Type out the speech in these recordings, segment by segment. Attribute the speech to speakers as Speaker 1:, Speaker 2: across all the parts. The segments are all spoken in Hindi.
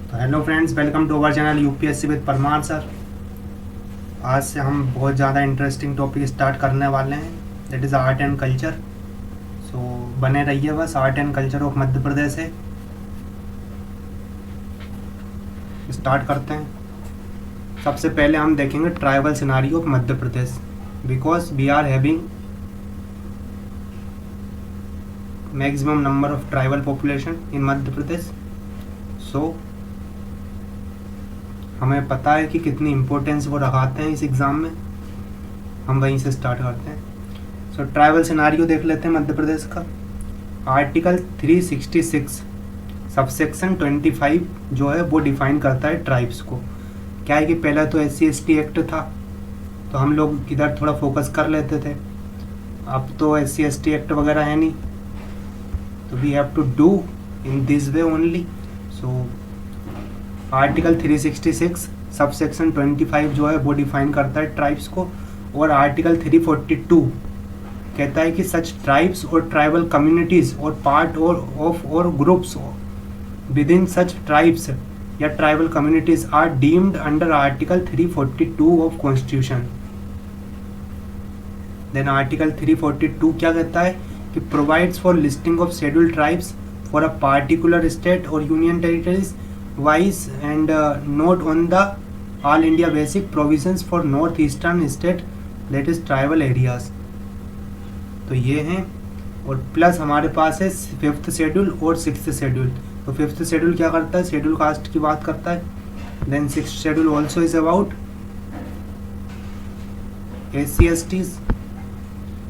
Speaker 1: तो hello friends, welcome to our channel UPSC with Parmar sir. आज से हम बहुत ज़्यादा इंटरेस्टिंग टॉपिक स्टार्ट करने वाले हैं, that is art and culture. So बने रहिए, बस art and culture of Madhya Pradesh है। स्टार्ट करते हैं। सबसे पहले हम देखेंगे tribal scenario of Madhya Pradesh, because we are having maximum number of tribal population in Madhya Pradesh. So हमें पता है कि कितनी इम्पोर्टेंस वो रखाते हैं इस एग्ज़ाम में। हम वहीं से स्टार्ट करते हैं। सो ट्राइबल सिनारियो देख लेते हैं मध्य प्रदेश का। आर्टिकल 366 सबसेक्शन 25 जो है वो डिफाइन करता है ट्राइब्स को। क्या है कि पहला तो SC/ST एक्ट था, तो हम लोग इधर थोड़ा फोकस कर लेते थे। अब तो SC/ST एक्ट वगैरह है नहीं, तो we have to do in this way only. So article 366 subsection 25 जो है वो डिफाइन करता है ट्राइब्स को। और आर्टिकल 342 कहता है कि सच ट्राइब्स और ट्राइबल कम्युनिटीज और पार्ट और ग्रुप्स विद इन सच ट्राइब्स या tribal communities are deemed under article 342 of constitution. Then article 342 क्या कहता है कि provides for listing of scheduled tribes for a particular state और union territories wise and note on the all India basic provisions for north eastern state that is tribal areas. तो ये हैं। और प्लस हमारे पास है 5th शेड्यूल और 6th शेड्यूल। तो 5th शेड्यूल क्या करता है, शेड्यूल कास्ट की बात करता है। Then 6th schedule also is about SC/STs।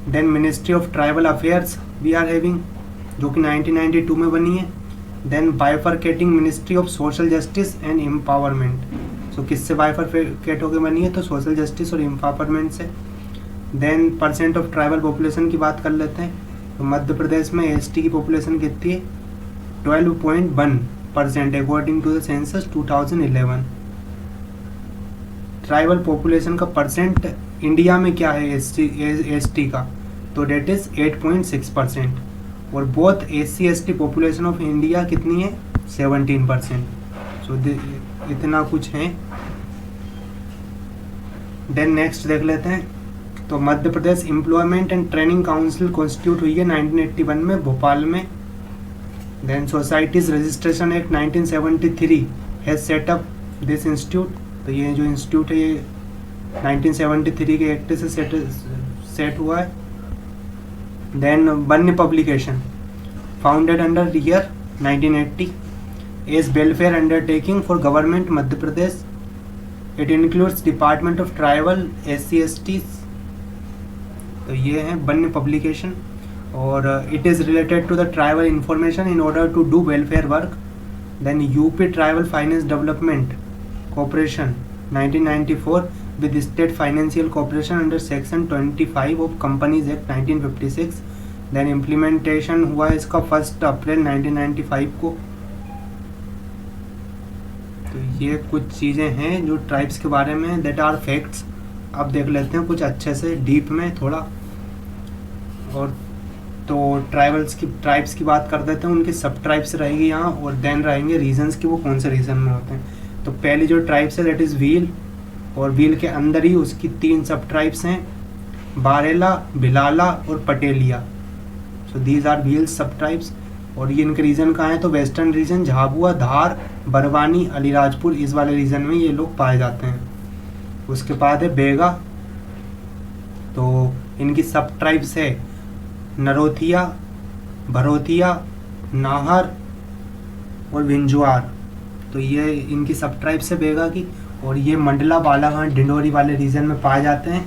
Speaker 1: Then ministry of tribal affairs we are having, जो कि 1992 में बनी है। Then bifurcating ministry of social justice and empowerment. So किससे बाइफरकेट होकर बनी है, तो सोशल जस्टिस और एम्पावरमेंट से। Then percent of tribal population की बात कर लेते हैं। तो मध्य प्रदेश में ST की पॉपुलेशन कितनी है, 12.1% according to the census 2011। Tribal population का परसेंट इंडिया में क्या है ST का, तो डेट इज 8.6%। और both SC/ST population of India कितनी है, 17%। सो इतना कुछ है। देन नेक्स्ट देख लेते हैं। तो Madhya Pradesh employment and training council constitute हुई है 1981 में भोपाल में। Then societies registration act 1973 has set up this institute. तो ये जो इंस्टीट्यूट है ये 1973 के एक्ट से सेट हुआ है। Then Banne publication founded under year 1980 is welfare undertaking for government Madhya Pradesh. It includes Department of Tribal SC/STs। तो ये है बन्ने पब्लिकेशन। और it is related to the tribal information in order to do welfare work. Then UP Tribal Finance Development Corporation 1994 with state financial cooperation under section 25 of Companies Act 1956। Then implementation हुआ है इसका 1 अप्रैल 1995 को। तो ये कुछ चीज़ें हैं जो ट्राइब्स के बारे में, दैट आर फैक्ट्स। अब देख लेते हैं कुछ अच्छे से डीप में थोड़ा। और तो ट्राइब्स की बात कर देते हैं, उनकी सब ट्राइब्स रहेगी यहाँ। और देन रहेंगे रीजन्स की, वो कौन से रीजन में होते हैं। तो पहली जो ट्राइब्स है दैट इज़ व्हील, और व्हील के अंदर ही उसकी 3 सब ट्राइब्स हैं, बारेला, भिलाला और Patelia. So these are Bhil sub tribes. और ये इनके रीजन कहाँ है, तो वेस्टर्न रीजन, झाबुआ, धार, बरवानी, अलीराजपुर, इस वाले रीजन में ये लोग पाए जाते हैं। उसके बाद है बेगा। तो इनकी सब ट्राइब्स है नरोथिया, भरोथिया, नाहर और विंजुआर। तो ये इनकी सब ट्राइब्स है बेगा की। और ये मंडला, बालाघाट, डिंडोरी वाले रीजन में पाए जाते हैं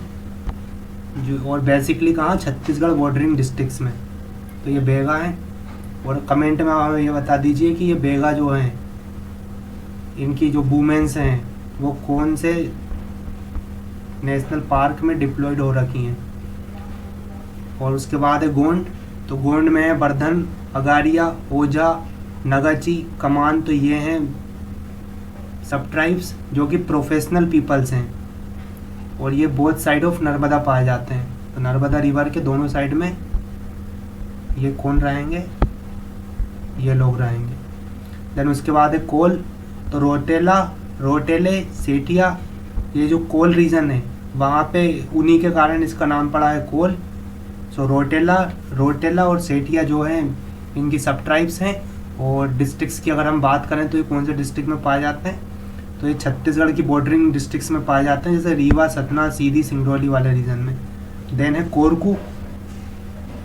Speaker 1: जो, और बेसिकली कहाँ, छत्तीसगढ़ बॉर्डरिंग डिस्ट्रिक्ट्स में। तो ये बेगा है। और कमेंट में हमें ये बता दीजिए कि ये बेगा जो हैं, इनकी जो वुमेन्स हैं वो कौन से नेशनल पार्क में डिप्लॉयड हो रखी हैं। और उसके बाद है गोंड। तो गोंड में है बर्धन, अगारिया, ओझा, नगाची, कमान। तो ये हैं सब ट्राइब्स जो कि प्रोफेशनल पीपल्स हैं। और ये बोथ साइड ऑफ नर्मदा पाए जाते हैं। तो नर्मदा रिवर के दोनों साइड में ये कौन रहेंगे, ये लोग रहेंगे। देन उसके बाद है कोल। तो रोटेले सेठिया, ये जो कोल रीजन है वहाँ पे उन्हीं के कारण इसका नाम पड़ा है कोल। सो रोटेला और सेठिया जो है इनकी सब ट्राइब्स हैं। और डिस्ट्रिक्ट्स की अगर हम बात करें तो ये कौन से डिस्ट्रिक्ट में पाए जाते हैं, तो ये छत्तीसगढ़ की बॉर्डरिंग डिस्ट्रिक्ट्स में पाए जाते हैं, जैसे रीवा, सतना, सीधी, सिंगरौली वाले रीजन में। देन है कोरकू,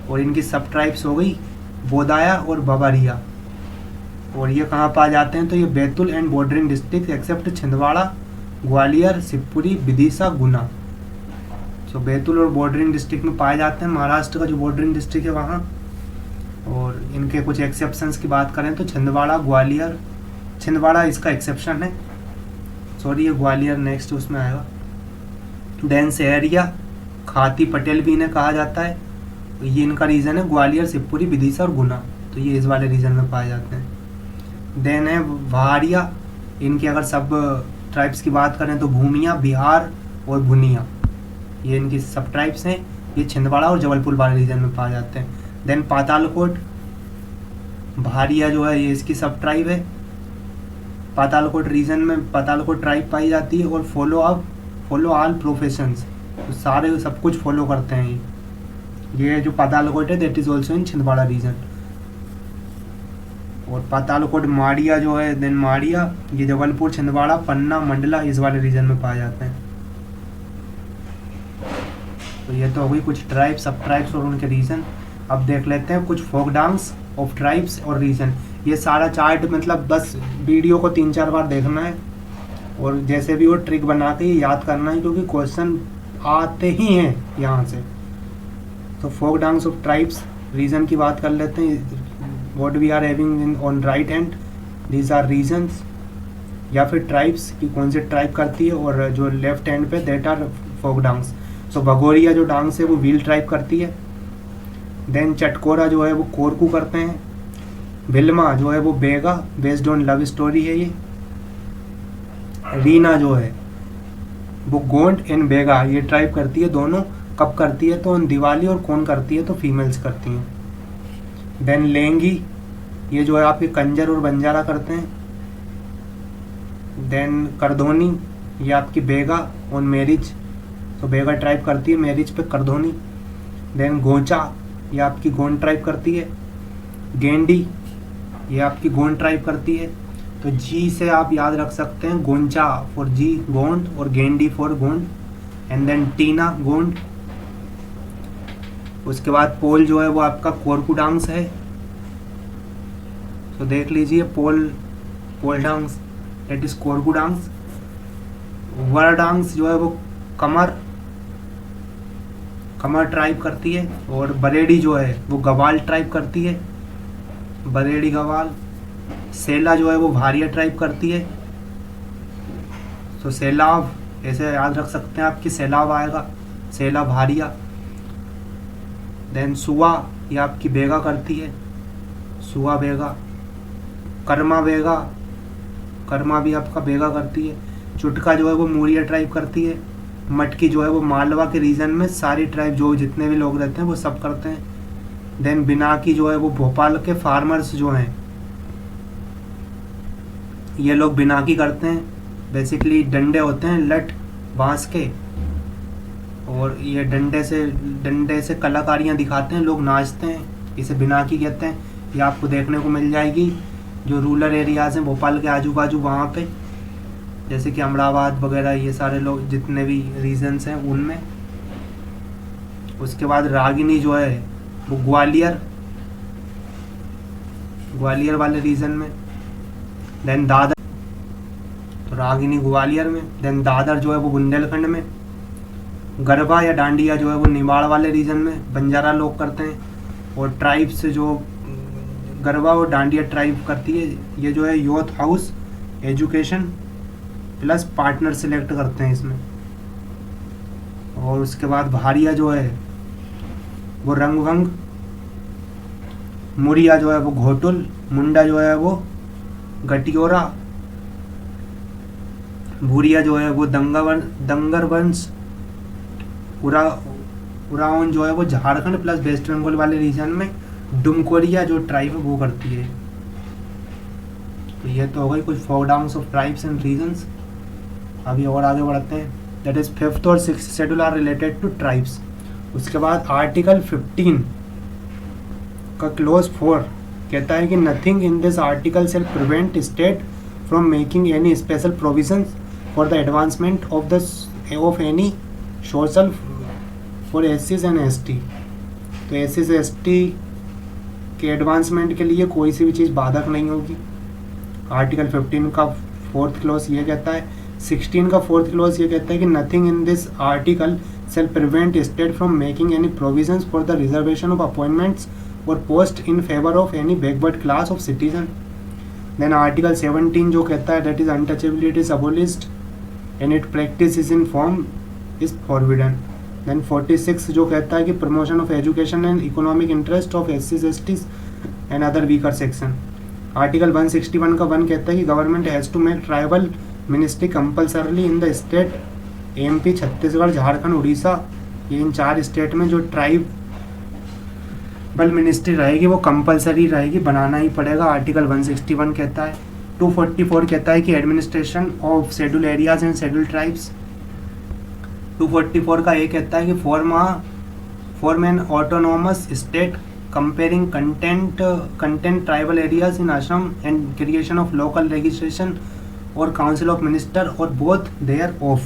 Speaker 1: और इनकी सब ट्राइब्स हो गई बोदाया और बवारिया। और ये कहाँ पाए जाते हैं, तो ये Betul and bordering district except Chhindwara, Gwalior, Shivpuri, Vidisha, Guna. So Betul और बॉर्डरिंग डिस्ट्रिक्ट में पाए जाते हैं, महाराष्ट्र का जो बॉर्डरिंग डिस्ट्रिक्ट है वहाँ। और इनके कुछ एक्सेप्शंस की बात करें तो छिंदवाड़ा, ग्वालियर, छिंदवाड़ा इसका एक्सेप्शन है, सॉरी ये ग्वालियर नेक्स्ट उसमें आएगा। देन सहरिया, खाती पटेल भी इन्हें कहा जाता है, ये इनका रीजन है ग्वालियर, शिवपुरी, विदिशा और गुना, तो ये इस वाले रीजन में पाए जाते हैं। देन है वहारिया, इनकी अगर सब ट्राइब्स की बात करें तो भूमिया, बिहार और भुनिया, ये इनकी सब ट्राइब्स हैं, ये छिंदवाड़ा और जबलपुर वाले रीजन में पाए जाते हैं। देन पातालकोट, भारिया जो है ये इसकी सब ट्राइब है, पातालकोट रीजन में पातालकोट ट्राइब पाई जाती है। और फॉलो ऑल प्रोफेशंस, तो सारे सब कुछ फॉलो करते हैं ये जो पातालकोट है that is also in Chhindwara region. और पातालकोट माड़िया जो है, देन माड़िया ये जबलपुर, छिंदवाड़ा, पन्ना, मंडला इस वाले रीजन में पाए जाते हैं। तो ये तो हो गई कुछ ट्राइब्स, सब ट्राइब्स और उनके रीजन। अब देख लेते हैं कुछ फोक डांस ऑफ ट्राइब्स और रीजन। ये सारा चार्ट मतलब बस वीडियो को 3-4 बार देखना है और जैसे भी वो ट्रिक बना के याद करना है, क्योंकि क्वेश्चन आते ही हैं यहाँ से। तो folk dance of tribes region की बात कर लेते हैं। What we are having in on right hand, these are regions, या फिर ट्राइब्स की कौन सी ट्राइब करती है, और जो लेफ्ट हैंड पे दैट आर फोक डांस। सो भगोरिया जो डांस है वो व्हील ट्राइब करती है। देन चटकोरा जो है वो कोरकू करते हैं। भिल्मा जो है वो बेगा, बेस्ड ऑन लव स्टोरी है ये। रीना जो है वो गोंड एंड बेगा ये ट्राइब करती है, दोनों कब करती है तो दिवाली, और कौन करती है तो फीमेल्स करती हैं। देन लेंगी ये जो है आपके कंजर और बंजारा करते हैं। देन करधोनी ये आपकी बेगा ऑन मैरिज, तो बेगा ट्राइब करती है मैरिज पे करधोनी। देन गोंचा ये आपकी गोंड ट्राइब करती है। गेंडी ये आपकी गोंड ट्राइब करती है। तो जी से आप याद रख सकते हैं गोंचा फॉर जी गोंड, और गेंडी फॉर गोंड। एंड देन टीना गोंड। उसके बाद पोल जो है वो आपका कोरकू डांस है, तो देख लीजिए pole dance that is Korku dance. वर डांस जो है वो कमर ट्राइब करती है। और बरेडी जो है वो गवाल ट्राइब करती है, बरेडी गवाल। सेला जो है वो भारिया ट्राइब करती है, तो सैलाब ऐसे याद रख सकते हैं आपकी सैलाब आएगा, सेला भारिया। देन सुआ ये आपकी बेगा करती है, सुआ बेगा। कर्मा बेगा, कर्मा भी आपका बेगा करती है। चुटका जो है वो मूरिया ट्राइब करती है। मटकी जो है वो मालवा के रीजन में सारी ट्राइब जो जितने भी लोग रहते हैं वो सब करते हैं। देन बिनाकी जो है वो भोपाल के फार्मर्स जो हैं ये लोग बिनाकी करते हैं। बेसिकली डंडे होते हैं लठ बांस के, और ये डंडे से कलाकारियाँ दिखाते हैं, लोग नाचते हैं, इसे बिनाकी कहते हैं। ये आपको देखने को मिल जाएगी जो रूरल एरियाज़ हैं भोपाल के आजू बाजू वहाँ पे, जैसे कि अमराबाद वगैरह, ये सारे लोग जितने भी रीजन्स हैं उनमें। उसके बाद रागिनी जो है वो ग्वालियर वाले रीजन में। देन दादर, तो रागिनी ग्वालियर में। देन दादर जो है वो बुंदेलखंड में। गरबा या डांडिया जो है वो निमाड़ वाले रीजन में बंजारा लोग करते हैं। और ट्राइब्स जो गरबा और डांडिया ट्राइब करती है, ये जो है youth house education plus partner select करते हैं इसमें। और उसके बाद भारिया जो है वो रंगभंग। मुरिया जो है वो घोटुल। मुंडा जो है वो गटियोरा। भूरिया जो है वो दंगर वंश। उरावन जो है वो झारखंड प्लस वेस्ट बंगाल वाले रीजन में। डुमकोरिया जो ट्राइब है वो करती है। तो ये तो हो गई कुछ folk dances of tribes and regions. अभी और आगे बढ़ते हैं। दैट इज 5th और 6th schedule are related to tribes. उसके बाद आर्टिकल 15 का क्लोज 4 कहता है कि nothing in this article shall prevent state from making any special provisions for the advancement of any social for एससीज एंड एसटी। तो एससीज एसटी के एडवांसमेंट के लिए कोई सी भी चीज़ बाधक नहीं होगी। आर्टिकल 15 का 4th क्लॉज ये कहता है। 16 का 4th क्लॉज ये कहता है कि nothing in this article shall prevent state from making any provisions for the reservation of appointments or post in favor of any backward class of citizen. Then article 17 जो कहता है that is untouchability is abolished and its practice is in form is forbidden. Then 46 जो कहता है कि promotion of education and economic interest of SCs STs and other weaker section. Article 161 का 1 कहता है कि government has to make tribal ministry compulsorily in the state MP, Chhattisgarh, Jharkhand, Orissa, ये इन 4 स्टेट में जो ट्राइबल मिनिस्ट्री रहेगी वो कंपलसरी रहेगी, बनाना ही पड़ेगा। आर्टिकल 161 कहता है। 244 कहता है कि administration of schedule areas and schedule tribes. 244 का ये कहता है कि form an autonomous state comparing content tribal areas in Assam and creation of local legislation और काउंसिल ऑफ मिनिस्टर और both thereof.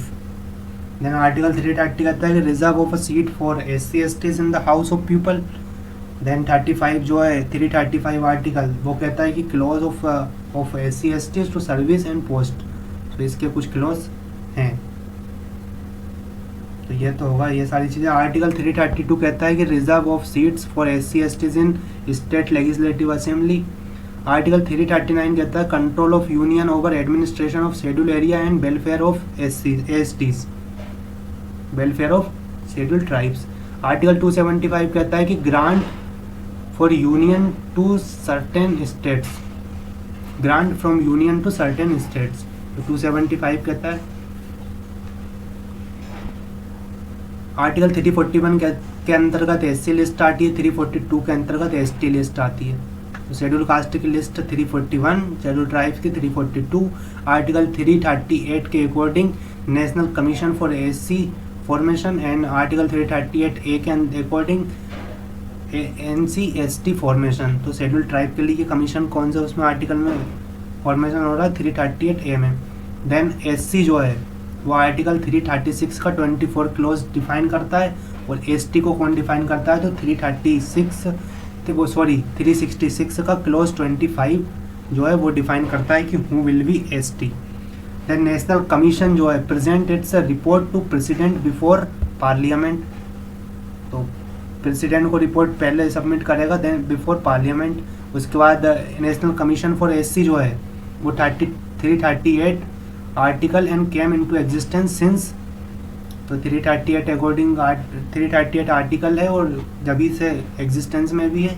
Speaker 1: Then article 330 कहता है कि reserve of a seat for SC STs in the house of people. Then 35 जो है 335 आर्टिकल वो कहता है कि clause of SC STs to service and post. तो इसके कुछ क्लॉज हैं। तो ये तो होगा ये सारी चीज़ें। आर्टिकल 332 कहता है कि reserve of seats for SC STs in state legislative assembly. Article 339 कहता है control of union over administration of schedule area and welfare of STs, welfare of schedule tribes. Article 275 कहता है कि grant for union to certain states, grant from union to certain states. तो 275 कहता है। आर्टिकल 341 के अंतर्गत SC लिस्ट आती है, 342 के अंतर्गत ST लिस्ट आती है। तो शेड्यूल कास्ट की लिस्ट 341, शेड्यूल ट्राइब्स की 342। आर्टिकल 338 के according national commission for SC formation and article 338A के अकॉर्डिंग NC ST फॉर्मेशन। तो शेड्यूल ट्राइब के लिए कमीशन कौन सा उसमें आर्टिकल में फॉर्मेशन हो रहा है 338A में। देन SC जो है वो आर्टिकल 336 का 24 क्लोज डिफाइन करता है और ST को कौन डिफाइन करता है तो 366 का क्लोज 25 जो है वो डिफाइन करता है कि who will be ST। Then national commission जो है present its report to president before parliament. तो प्रेसिडेंट को रिपोर्ट पहले सबमिट करेगा देन बिफोर पार्लियामेंट। उसके बाद नेशनल कमीशन फॉर SC जो है वो 338 article and came into existence since. तो 338 अकॉर्डिंग 338 आर्टिकल है और जभी से एग्जिस्टेंस में भी है।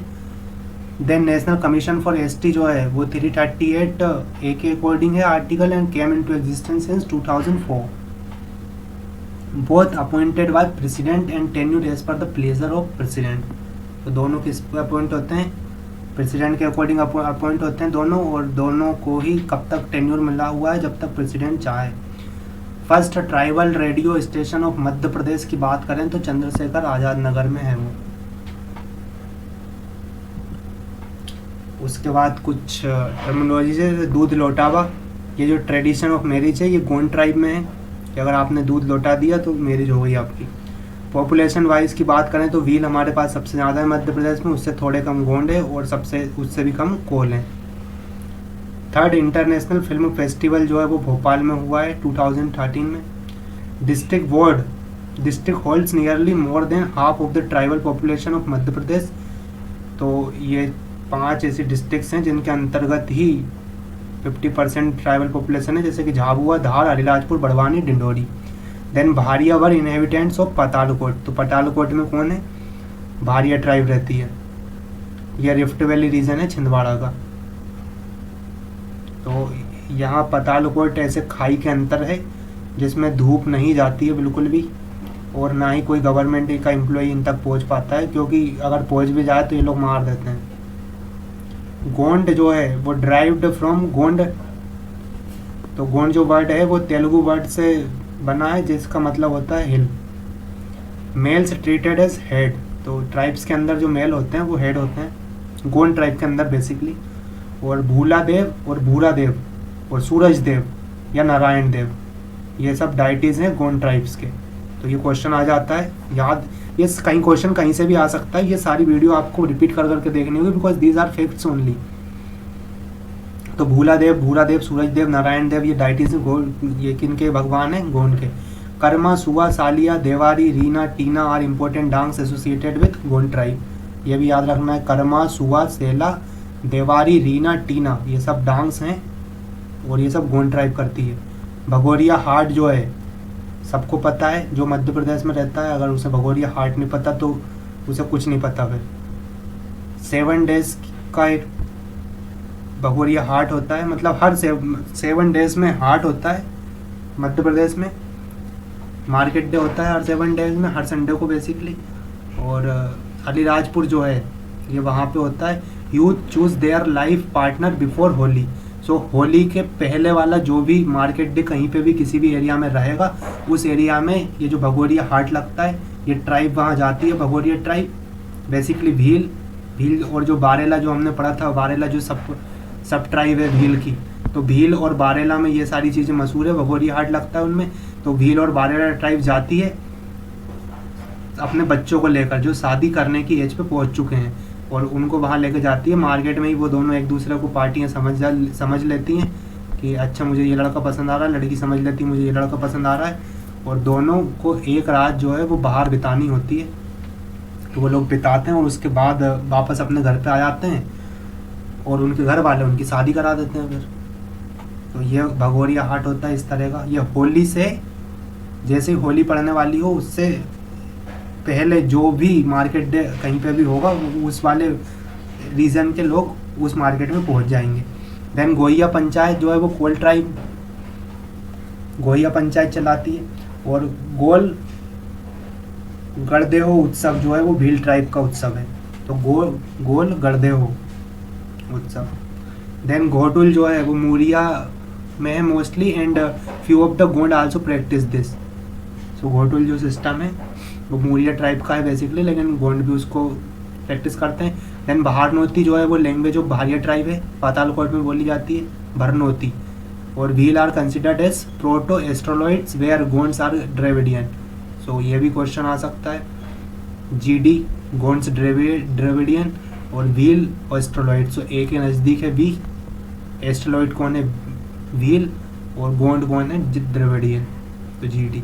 Speaker 1: Then national commission for ST जो है वो 338A के अकॉर्डिंग है article and came into existence since 2004। Both appointed by president and tenured as per the pleasure of president. तो दोनों किस पे अपॉइंट होते हैं प्रेसिडेंट के अकॉर्डिंग अपॉइंट होते हैं दोनों, और दोनों को ही कब तक टेन्यूर मिला हुआ है जब तक प्रेसिडेंट चाहे। First tribal radio station of Madhya Pradesh की बात करें तो चंद्रशेखर आज़ाद नगर में है वो। उसके बाद कुछ टर्मिनोलॉजी से दूध लौटावा, ये जो ट्रेडिशन ऑफ मैरिज है ये गोंड ट्राइब में है कि अगर आपने दूध लौटा दिया तो मैरिज हो गई आपकी। पॉपुलेशन वाइज की बात करें तो व्हील हमारे पास सबसे ज़्यादा है मध्य प्रदेश में, उससे थोड़े कम गोंड है और उससे भी कम कोल है। थर्ड इंटरनेशनल फिल्म फेस्टिवल जो है वो भोपाल में हुआ है 2013 में। District holds nearly more than half of the tribal population of Madhya Pradesh. तो ये 5 ऐसी डिस्ट्रिक्ट्स हैं जिनके अंतर्गत ही 50% ट्राइबल पॉपुलेशन है, जैसे कि Jhabua, Dhar, Alirajpur, Barwani, Dindori. Then Bharia were inhabitants of Patalkot. तो पतालकोट में कौन है भारिया ट्राइब रहती है, यह रिफ्ट वैली रीजन है छिंदवाड़ा का। तो यहाँ पतालकोट ऐसे खाई के अंतर है जिसमें धूप नहीं जाती है बिल्कुल भी, और ना ही कोई गवर्नमेंट का एम्प्लॉय इन तक पहुँच पाता है, क्योंकि अगर पहुँच भी जाए तो ये लोग मार देते हैं। गोंड जो है वो ड्राइव्ड फ्रॉम गोंड, तो गोंड जो वर्ड है वो तेलुगु वर्ड से बना है जिसका मतलब होता है हिल। मेल्स ट्रीटेड एज हेड, तो ट्राइब्स के अंदर जो मेल होते हैं वो हेड होते हैं गोंड ट्राइब के अंदर बेसिकली। और भूला देव और भूरा देव और सूरज देव या नारायण देव, ये सब डाइटीज़ हैं गोंड ट्राइब्स के। तो ये क्वेश्चन आ जाता है याद, ये कहीं क्वेश्चन कहीं से भी आ सकता है। ये सारी वीडियो आपको रिपीट कर करके देखनी होगी because these are facts only. तो भूला देव, भूरा देव, सूरज देव, नारायण देव, ये डाइटीज ये किनके भगवान हैं? गोंड के। Karma, Sua, Saliya, Devari, Reena, Tina are important dance associated with Gond tribe. ये भी याद रखना है, कर्मा, सुआ, सेला, देवारी, रीना, टीना, ये सब डांस हैं और ये सब गोंड ट्राइब करती है। भगोरिया हाट जो है सबको पता है, जो मध्य प्रदेश में रहता है, अगर उसे भगोरिया हाट नहीं पता तो उसे कुछ नहीं पता। फिर 7 डेज का एक भगोरिया हाट होता है, मतलब हर 7 डेज में हाट होता है मध्य प्रदेश में। मार्केट डे होता है हर 7 डेज में, हर संडे को बेसिकली। और अलीराजपुर जो है ये वहाँ पे होता है। Youth choose their life partner before Holi, so Holi के पहले वाला जो भी मार्केट डे कहीं पे भी किसी भी एरिया में रहेगा, उस एरिया में ये जो भगोरिया हाट लगता है, ये ट्राइब वहाँ जाती है, भगोरिया ट्राइब बेसिकली। भील और जो बारेला जो हमने पढ़ा था, बारेला जो सब ट्राइब है भील की, तो भील और बारेला में ये सारी चीज़ें मशहूर है, भगोरिया हाट लगता है उनमें। तो भील और बारेला ट्राइब जाती है अपने बच्चों को लेकर जो शादी करने की एज पे पहुंच चुके हैं, और उनको वहाँ लेकर जाती है। मार्केट में ही वो दोनों एक दूसरे को पार्टियाँ समझ लेती हैं कि अच्छा मुझे ये लड़का पसंद आ रहा है, लड़की समझ लेती है मुझे ये लड़का पसंद आ रहा है, और दोनों को एक रात जो है वो बाहर बितानी होती है। तो वो लोग बिताते हैं और उसके बाद वापस अपने घर पे आ जाते हैं और उनके घर वाले उनकी शादी करा देते हैं फिर। तो ये भगोरिया हाट होता है इस तरह का। ये होली से जैसे ही होली पड़ने वाली हो उससे पहले जो भी मार्केट डे कहीं पे भी होगा उस वाले रीजन के लोग उस मार्केट में पहुंच जाएंगे। देन गोहिया पंचायत जो है वो कोल ट्राइब गोहिया पंचायत चलाती है। और गोल गढ़देहो उत्सव जो है वो भील ट्राइब का उत्सव है, तो गोल गढ़देहो उत्सव। देन घोटुल जो है वो मूरिया में है mostly, and few of the Gond also practice this. So Ghotul जो सिस्टम है वो मूरिया ट्राइब का है बेसिकली, लेकिन गोंड भी उसको प्रैक्टिस करते हैं। देन भारनोती जो है वो लैंग्वेज ऑफ भारिया ट्राइब है, पातालकोट में बोली जाती है भरनोती। और Bhil are considered as proto Australoids where Gonds are Dravidian. So ये भी क्वेश्चन आ सकता है, जीडी गोंड्स ड्रेविडियन और व्हील एस्ट्रोलॉइड। सो ए के नज़दीक है वी, एस्ट्रोलॉइड कौन है? व्हील, और गोंड कौन है? द्रविडियन, तो जीडी।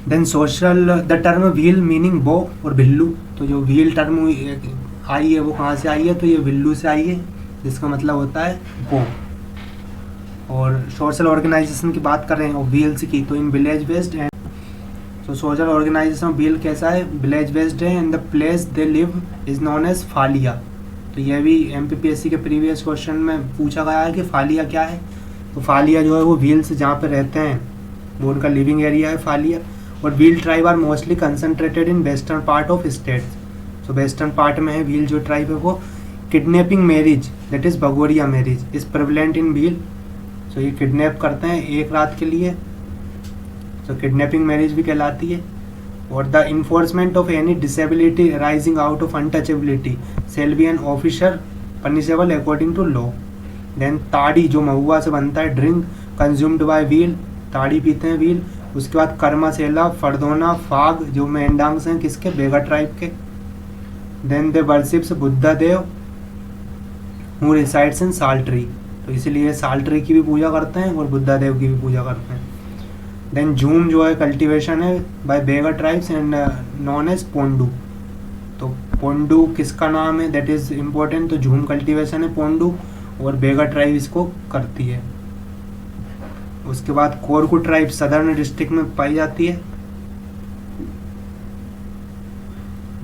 Speaker 1: Then social the term Bhil meaning bow और भिल्लू, तो जो व्हील टर्म आई है वो कहाँ से आई है? तो ये भिल्लू से आई है जिसका मतलब होता है बो। और सोशल ऑर्गेनाइजेशन की बात कर रहे हैं व्हील्स की, तो इन विलेज बेस्ड एंड तो सोशल ऑर्गेनाइजेशन व्हील कैसा है? विलेज बेस्ड है, and the place they live is known as Faliya. तो ये भी एमपीपीएससी के प्रीवियस क्वेश्चन में पूछा गया है कि फालिया क्या है। तो फालिया जो है वो व्हील्स जहाँ पे रहते हैं वो उनका लिविंग एरिया है फालिया। और Bhil tribe are mostly concentrated in western part of states. So western part में है व्हील जो ट्राइब है वो। Kidnapping marriage that is Bhagoria marriage is prevalent in Bhil. So ये किडनैप करते हैं एक रात के लिए, तो किडनैपिंग मैरिज भी कहलाती है। और the enforcement of any disability arising out of untouchability shall be an officer punishable according to law. Then ताड़ी जो महुआ से बनता है, ड्रिंक कंज्यूम्ड बाय व्हील, ताड़ी पीते हैं व्हील। उसके बाद कर्मा सेला, फरदोना, फाग जो मेंडांग्स हैं किसके? बेगा ट्राइब के। Then they worships Budha Dev who resides in sal tree, तो इसीलिए साल्ट्री की भी पूजा करते हैं और बुद्धा देव की भी पूजा करते हैं। देन झूम जो है कल्टीवेशन है by Baiga tribes and known as Pondu. तो पोंडू किसका नाम है? That is important. तो झूम कल्टीवेशन है पोंडू और बेगा ट्राइब इसको करती है। उसके बाद कोरकू ट्राइब सदर्न डिस्ट्रिक्ट में पाई जाती है,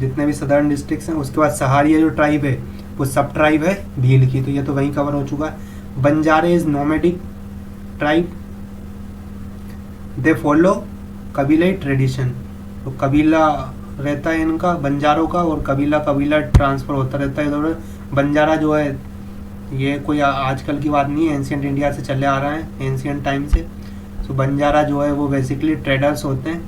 Speaker 1: जितने भी सदर्न डिस्ट्रिक्ट्स हैं। उसके बाद सहारिया जो ट्राइब है वो सब ट्राइब है भील की, तो ये तो वहीं कवर हो चुका है। Banjare is nomadic tribe, they follow कबीलाई ट्रेडिशन। तो कबीला रहता है इनका बंजारों का, और कबीला कबीला ट्रांसफ़र होता रहता है इधर उधर। बंजारा जो है ये कोई आजकल की बात नहीं है, एंशियंट इंडिया से चले आ रहा है, एंशियंट टाइम से। तो बंजारा जो है वो बेसिकली ट्रेडर्स होते हैं,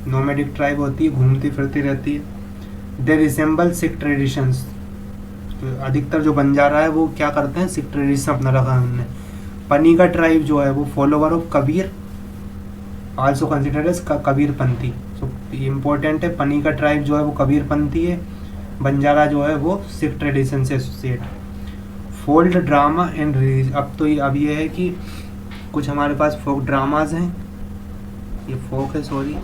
Speaker 1: नोमैडिक ट्राइब होती है, घूमती फिरती रहती है। दे रिसेंबल सिख ट्रेडिशंस, तो अधिकतर जो बंजारा है वो क्या करते हैं, सिख ट्रेडिशन अपना रखा है उन्होंने। पनी का ट्राइब जो है वो follower of Kabir, also considered as Kabir पंथी। सो इम्पोर्टेंट है, पनी का ट्राइब जो है वो कबीर पंथी है, बंजारा जो है वो सिख ट्रेडिशन से associate. Fold drama and release, अब ये है कि कुछ हमारे पास फोक ड्रामाज हैं, ये फोक है सॉरी,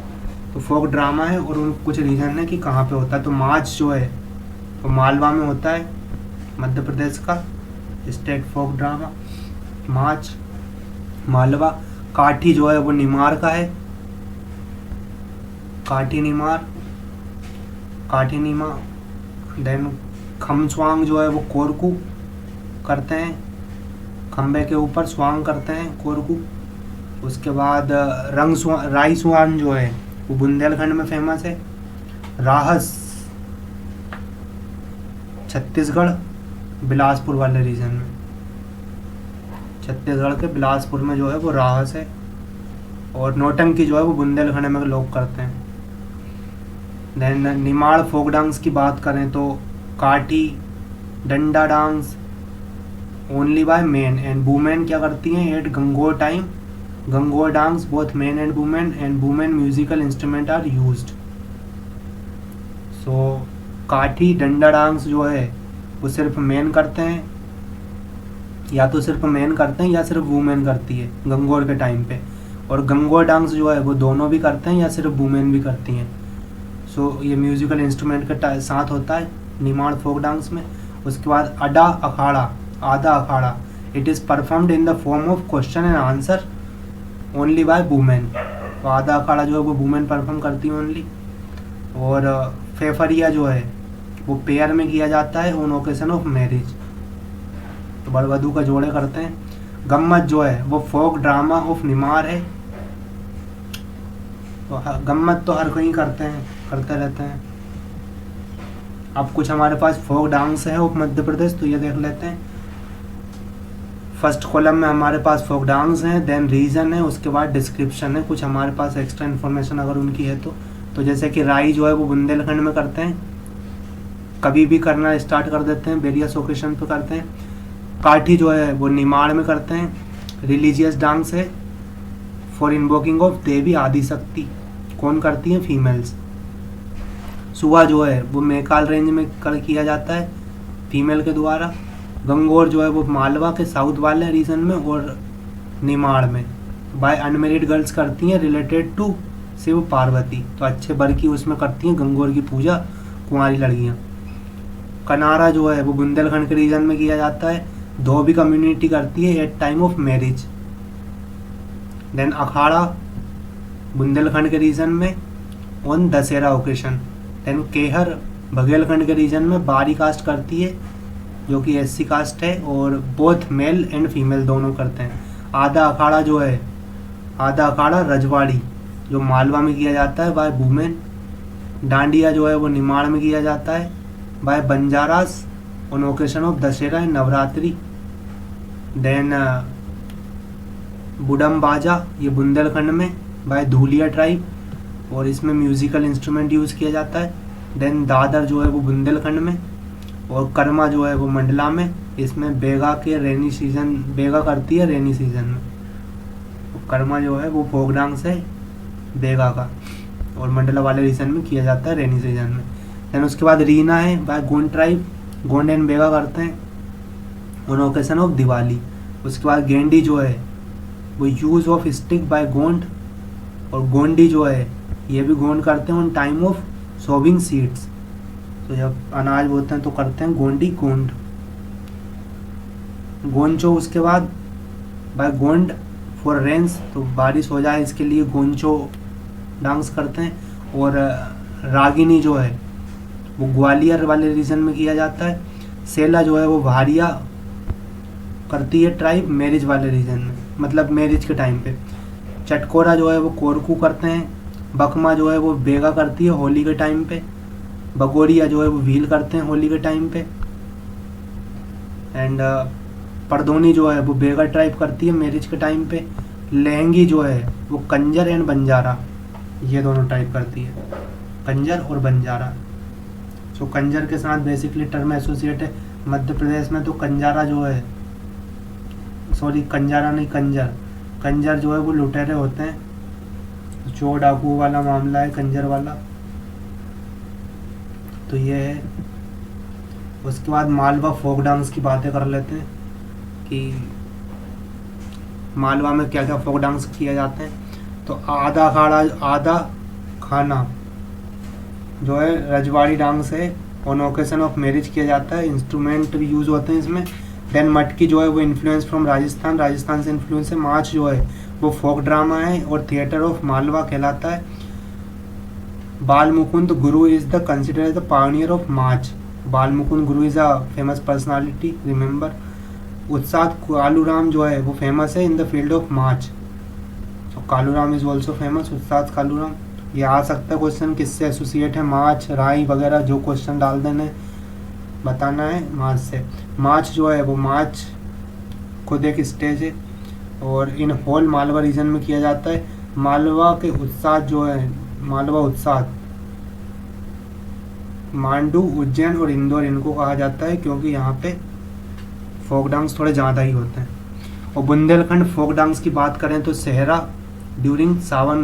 Speaker 1: तो फोक ड्रामा है और उन कुछ रीजन है कि कहाँ पे होता है। तो माच जो है वो मालवा में होता है, मध्य प्रदेश का स्टेट फोक ड्रामा माच मालवा। काठी जो है वो निमार का है, काठी निमार, काठी निमार। देन खमस्वांग जो है वो कोरकू करते हैं, खम्बे के ऊपर स्वांग करते हैं कोरकू। उसके बाद राई स्वान जो है वो बुंदेलखंड में फेमस है। राहस छत्तीसगढ़ बिलासपुर वाले रीजन में, छत्तीसगढ़ के बिलासपुर में जो है वो राहस है। और नौटंकी जो है वो बुंदेलखंड में लोग करते हैं। देन निमाड़ फोक डांस की बात करें तो Kathi Danda dance only by men and women क्या करती हैं at Gangor time. Gangor dance both men and women musical instrument are used. So Kathi Danda dance जो है वो सिर्फ मेन करते हैं, या तो सिर्फ मेन करते हैं या सिर्फ वुमेन करती है गंगोर के टाइम पे। और गंगोर डांस जो है वो दोनों भी करते हैं या सिर्फ वुमेन भी करती हैं। सो ये म्यूजिकल इंस्ट्रूमेंट के साथ होता है निमाड़ फोक डांस में। उसके बाद Aadha Akhada, it is performed in the form of question and answer only by women. तो आधा अखाड़ा जो है वो वुमेन परफॉर्म करती है ओनली। और फेफरिया जो है वो पेयर में किया जाता है ऑन ओकेजन ऑफ मैरिज, तो वर वधू का जोड़े करते हैं। गम्मत जो है वो फोक ड्रामा ऑफ निमार है, तो गम्मत तो हर कोई करते रहते हैं। अब कुछ हमारे पास फोक डांस है ऑफ मध्य प्रदेश, तो ये देख लेते हैं। फर्स्ट कॉलम में हमारे पास फोक डांस है, देन रीजन है, उसके बाद डिस्क्रिप्शन है, कुछ हमारे पास एक्स्ट्रा इन्फॉर्मेशन अगर उनकी है तो जैसे कि राई जो है वो बुंदेलखंड में करते हैं, कभी भी करना स्टार्ट कर देते हैं, वेरियस ओकेशन पे करते हैं। काठी जो है वो निमाड़ में करते हैं, रिलीजियस डांस है फॉर इन्वोकिंग ऑफ देवी आदि शक्ति। कौन करती हैं, फीमेल्स। सुहा जो है वो मेकाल रेंज में किया जाता है फीमेल के द्वारा। गंगोर जो है वो मालवा के साउथ वाले रीजन में और निमाड़ में बाय अनमेरिड गर्ल्स करती हैं रिलेटेड टू शिव पार्वती, तो अच्छे बर की उसमें करती हैं गंगोर की पूजा कुंवारी लड़कियाँ। कनारा जो है वो बुंदेलखंड के रीजन में किया जाता है, धोबी कम्युनिटी करती है at time of marriage. Then Akhada Bundelkhand के रीजन में on Dussehra occasion. Then Kehar Baghelkhand के रीजन में बारी कास्ट करती है जो कि एससी कास्ट है, और बोथ मेल एंड फीमेल दोनों करते हैं। आधा अखाड़ा जो है, आधा अखाड़ा रजवाड़ी जो मालवा में किया जाता है बाय वुमेन। डांडिया जो है वो निमाड़ में किया जाता है by Banjaras on occasion of Dussehra and Navratri. Then Budam Baja ये बुंदेलखंड में बाय धूलिया ट्राइब, और इसमें म्यूजिकल इंस्ट्रूमेंट यूज़ किया जाता है। देन दादर जो है वो बुंदेलखंड में, और कर्मा जो है वो मंडला में। इसमें बेगा के रेनी सीजन, बेगा करती है रेनी सीजन में। तो कर्मा जो है वो फोक डांस है बेगा का, और मंडला वाले रीजन में किया जाता है रेनी सीजन में। देन उसके बाद रीना है by Gond tribe, Gond and Baiga करते हैं ऑन ओकेशन ऑफ दिवाली। उसके बाद गेंडी जो है वो use of stick by Gond, और गोंडी जो है ये भी गोंड करते हैं on time of sowing seeds, तो जब अनाज बोते हैं तो करते हैं गोंडी गोंड। गोंचो उसके बाद बाय गोंड फॉर रेंस, तो बारिश हो जाए इसके लिए गोंचो डांस करते हैं। और रागिनी जो है वो ग्वालियर वाले रीजन में किया जाता है। सेला जो है वो भारिया करती है ट्राइब मैरिज वाले रीजन में, मतलब मैरिज के टाइम पे। चटकोरा जो है वो कोरकू करते हैं बकमा जो है वो बेगा करती है होली के टाइम पे। बगोरिया जो है वो व्हील करते हैं होली के टाइम पे। एंड परदोनी जो है वो बेगा ट्राइब करती है मैरिज के टाइम पे। लहंगी जो है वो कंजर एंड बंजारा, ये दोनों टाइप करती है, कंजर और बंजारा। सो कंजर के साथ बेसिकली टर्म एसोसिएट है मध्य प्रदेश में। तो कंजारा जो है, सॉरी कंजारा नहीं कंजर, कंजर जो है वो लुटेरे होते हैं, चोर डाकू वाला मामला है कंजर वाला। तो ये है। उसके बाद मालवा फोक डांस की बातें कर लेते हैं कि मालवा में क्या क्या फोक डांस किए जाते हैं। तो आधा खाड़ा आधा खाना जो है रजवाड़ी डांस है, ऑन ओकेशन ऑफ मैरिज किया जाता है, इंस्ट्रूमेंट भी यूज़ होते हैं इसमें। देन मटकी जो है वो इन्फ्लुएंस फ्रॉम राजस्थान, राजस्थान से इन्फ्लुएंस है। मार्च जो है वो फोक ड्रामा है और थिएटर ऑफ मालवा कहलाता है। Bal Mukund Guru is the consider the pioneer of Maach. Bal Mukund Guru is a famous personality, remember. Ustad Kaluram जो है वो फेमस है in the field of Maach. तो Kaluram is also famous, Ustad Kaluram. ये आ सकता है क्वेश्चन किससे एसोसिएट है, मार्च, राई वगैरह जो क्वेश्चन डाल देने बताना है मार्च से। मार्च जो है वो मार्च खुद एक स्टेज है और इन होल मालवा रीजन में किया जाता है। मालवा के उत्साद जो है, मालवा उत्साद मांडू, उज्जैन और इंदौर इनको कहा जाता है क्योंकि यहाँ पे फोक डांस थोड़े ज़्यादा ही होते हैं। और बुंदेलखंड फोक डांस की बात करें तो सेहरा ड्यूरिंग सावन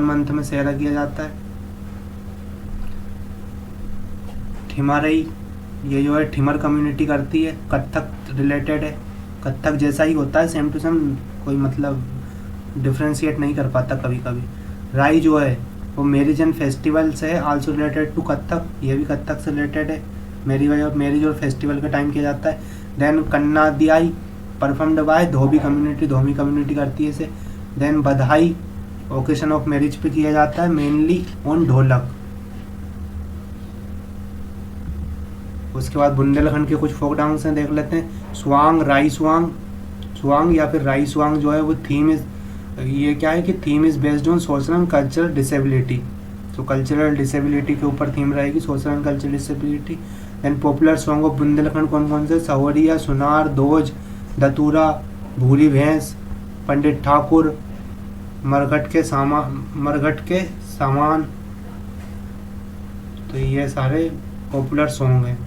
Speaker 1: मंथ में सेहरा किया जाता है। ठिमारई, ये जो है ठिमर कम्युनिटी करती है, कथक रिलेटेड है, कथक जैसा ही होता है सेम टू सेम, कोई मतलब डिफ्रेंशिएट नहीं कर पाता कभी कभी। राई जो है वो मैरिज एंड फेस्टिवल से है, आल्सो रिलेटेड टू कथक, ये भी कथक से रिलेटेड है। मैरिज और फेस्टिवल का टाइम किया जाता है। Then Kanadiyai performed by Dhobi community करती है इसे। देन बधाई ओकेशन ऑफ मैरिज पे किया जाता है, मेनली ऑन ढोलक। उसके बाद बुंदेलखंड के कुछ फोक डांस हैं, देख लेते हैं। स्वांग, राई स्वांग, स्वांग या फिर राई स्वांग जो है वो थीम इज, ये क्या है कि theme is based on social and cultural disability. तो कल्चरल डिसेबिलिटी के ऊपर थीम रहेगी, social and cultural disability. Then popular song of Bundelkhand कौन कौन से, सवरिया, सुनार, दोज, दतूरा, भूरी भैंस, पंडित ठाकुर, मरघट के सामान। तो ये सारे पॉपुलर सॉन्ग हैं।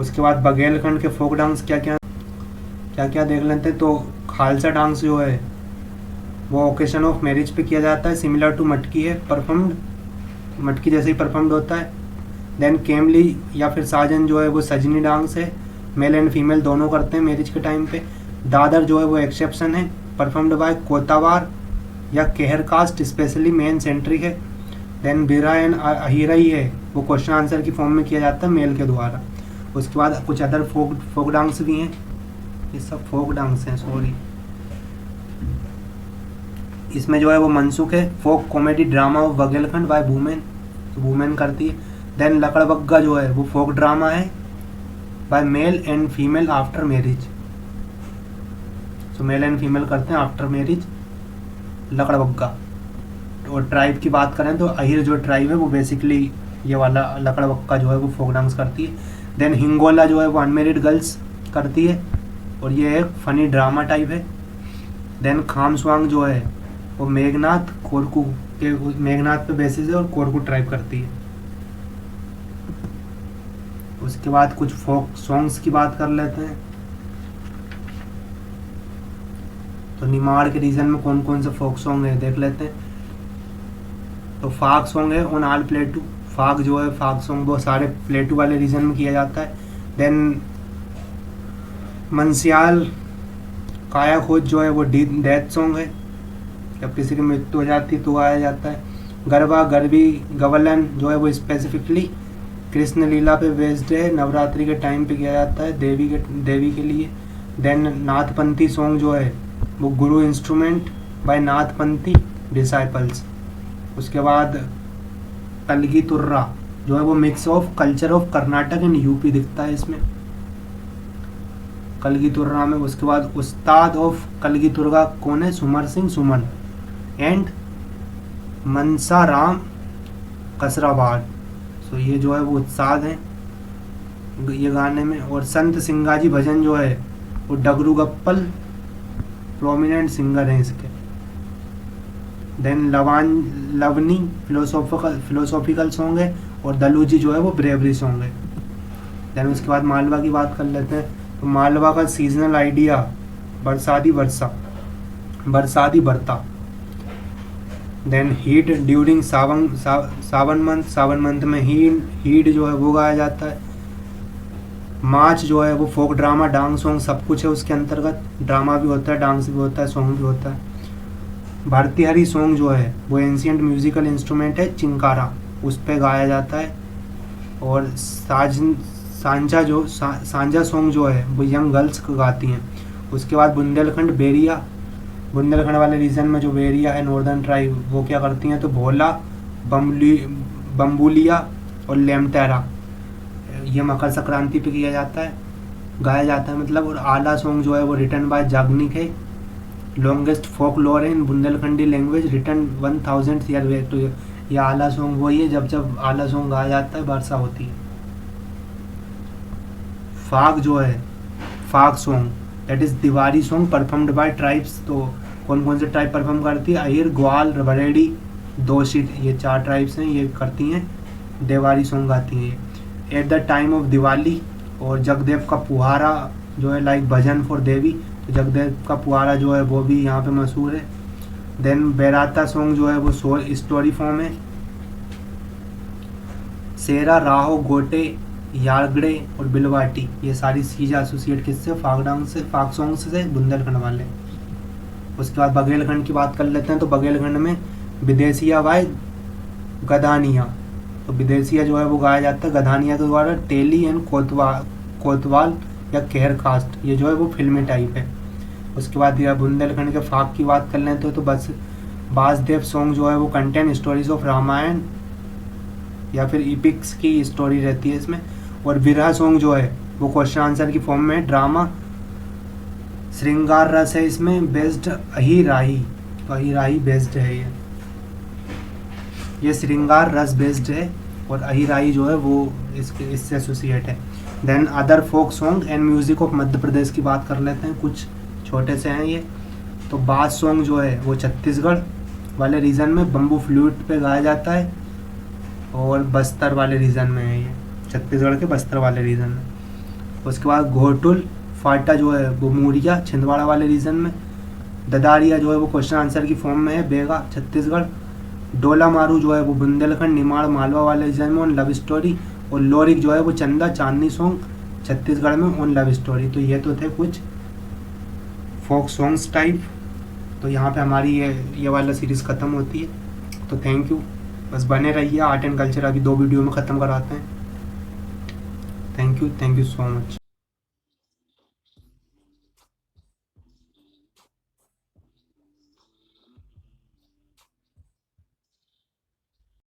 Speaker 1: उसके बाद बघेलखंड के फोक डांस क्या क्या देख लेते हैं। तो खालसा डांस जो है वो ओकेशन ऑफ मैरिज पे किया जाता है, सिमिलर टू मटकी है, परफॉर्म्ड मटकी जैसे ही परफॉर्म्ड होता है। देन केमली या फिर साजन जो है वो सजनी डांस है, मेल एंड फीमेल दोनों करते हैं मैरिज के टाइम पे। दादर जो है वो एक्सेप्शन है, परफॉर्म्ड बाय कोतावार या Kehar caste, specially men sentry है। देन बिरा एंड अहिरई है, वो क्वेश्चन आंसर की फॉर्म में किया जाता है मेल के द्वारा। उसके बाद कुछ अदर फोक डांस भी हैं, ये सब फोक डांस हैं, सॉरी। इसमें जो है वो मनसुख है, folk comedy drama of Baghelkhand by women, तो वुमेन करती है। देन लकड़बग्गा जो है वो फोक ड्रामा है by male and female after marriage, तो मेल एंड फीमेल करते हैं आफ्टर मैरिज लकड़बग्गा। और ट्राइब की बात करें तो अहिर जो ट्राइब है वो बेसिकली ये वाला लकड़बग्गा जो है वो फोक डांस करती है। देन हिंगोला जो है वो अनमेरिड गर्ल्स करती है और ये एक फनी ड्रामा टाइप है। देन खामस्वांग जो है वो मेघनाथ कोरकू के, मेघनाथ पे बेसिस है और कोरकू ट्राइब करती है। उसके बाद कुछ फोक सॉन्ग्स की बात कर लेते हैं। तो निमाड़ के रीजन में कौन कौन से फोक सॉन्ग है देख लेते हैं। तो फाग सॉन्ग है ऑन आल प्लेटू, फाग जो है फाग सॉन्ग वो सारे प्लेटू वाले रीजन में किया जाता है। देन मनसियाल काया खोज जो है वो डेथ सॉन्ग है, जब किसी की मृत्यु हो जाती है तो गाया जाता है। गरबा गरबी गवलन जो है वो स्पेसिफिकली कृष्ण लीला पे बेस्ड है, नवरात्रि के टाइम पे किया जाता है देवी के लिए। देन नाथपंथी सॉन्ग जो है वो गुरु इंस्ट्रूमेंट बाय नाथपंथी डिसाइपल्स। उसके बाद कलगी तुर्रा जो है वो mix of culture of Karnataka and UP दिखता है इसमें, कलगी तुर्रा में। उसके बाद उस्ताद ऑफ कलगी तुर्रा कौन है, सुमर सिंह सुमन एंड मनसा राम कसराबाद। सो ये जो है वो उत्साद हैं ये गाने में। और संत सिंगाजी भजन जो है वो डगरू गप्पल प्रोमिनेंट सिंगर हैं इसके। देन लवनी फिलोसॉफिकल सॉन्ग है, और दलूजी जो है वो ब्रेवरी सॉन्ग है। देन उसके बाद मालवा की बात कर लेते हैं। तो मालवा का सीजनल आइडिया बरसाती बरता। देन हीट ड्यूरिंग सावन मंथ में हीट जो है वो गाया जाता है। मार्च जो है वो फोक ड्रामा डांस सॉन्ग सब कुछ है उसके अंतर्गत। ड्रामा भी होता है, डांस भी होता है, सॉन्ग भी होता है। भारतीहरी सॉन्ग जो है वो एंशियंट म्यूजिकल इंस्ट्रूमेंट है चिंकारा, उस पर गाया जाता है। और सांझा सॉन्ग जो है वो यंग गर्ल्स गाती हैं। उसके बाद बुंदेलखंड वाले रीजन में जो बेरिया है नॉर्दर्न ट्राइब, वो क्या करती हैं, तो भोला, बम्बुलिया और लेमटेरा ये मकर संक्रांति पे गाया जाता है मतलब। और आला सॉन्ग जो है वो रिटन बाय जागनिक है, लॉन्गेस्ट फोक लोर है in Bundelkhandi language, written 1000 year back. तो ये आला सॉन्ग वही है जब आला सॉन्ग गाया जाता है वर्षा होती है। फाग जो है फाग song that is Diwali song performed by tribes. तो कौन कौन से ट्राइब परफॉर्म करती है, अहिर, ग्वाल, बरेडी, दोषित, ये 4 ट्राइब्स हैं ये करती हैं, दिवाली सॉन्ग गाती हैं ये at the time of Diwali. और जगदेव का पुहारा जो है लाइक भजन फॉर देवी, तो जगदेव का पुहारा जो है वो भी यहाँ पे मशहूर है। देन बैराता सॉन्ग जो है वो स्टोरी फॉर्म है। सेरा, राहो, गोटे, यागड़े और बिलवाटी ये सारी चीज़ें एसोसिएट किससे, फाग सॉन्ग से बुंदेलखंड वाले। उसके बाद बघेलखंड की बात कर लेते हैं। तो बघेलखंड में विदेशिया वाय गधानिया, तो विदेशिया जो है वो गाया जाता है गधानिया के द्वारा। टेली एंड कोतवाल या केहर कास्ट ये जो है वो फिल्मी टाइप है। उसके बाद यह बुंदेलखंड के फाग की बात कर लेते हैं तो बस बासदेव सॉन्ग जो है वो कंटेन स्टोरीज ऑफ रामायण या फिर इपिक्स की स्टोरी रहती है इसमें। और विरह सॉन्ग जो है वो क्वेश्चन आंसर की फॉर्म में ड्रामा श्रृंगार रस है इसमें बेस्ड अहिराही, तो अहिराही बेस्ड है ये श्रृंगार रस बेस्ड है। और अहिराही जो है वो इससे एसोसिएट है। Then other folk song and music of Madhya Pradesh की बात कर लेते हैं, कुछ छोटे से हैं ये। तो बास सॉन्ग जो है वो छत्तीसगढ़ वाले रीजन में बम्बू फ्लूट पे गाया जाता है, और बस्तर वाले रीजन में है ये, छत्तीसगढ़ के बस्तर वाले रीजन में। उसके बाद घोटुल फाटा जो है वो मूरिया छिंदवाड़ा वाले रीजन में। ददारिया जो है वो क्वेश्चन आंसर की फॉर्म में है बेगा छत्तीसगढ़। डोला मारू जो है वो बुंदेलखंड निमाड़ मालवा वाले रीजन में ऑन लव स्टोरी। और लोरिक जो है वो चंदा चांदनी सॉन्ग छत्तीसगढ़ में ऑन लव स्टोरी। तो ये तो थे कुछ फोक सॉन्ग्स टाइप। तो यहाँ पे हमारी ये वाला सीरीज़ ख़त्म होती है। तो थैंक यू, बस बने रहिए। आर्ट एंड कल्चर अभी 2 वीडियो में ख़त्म कराते हैं। Thank you so much.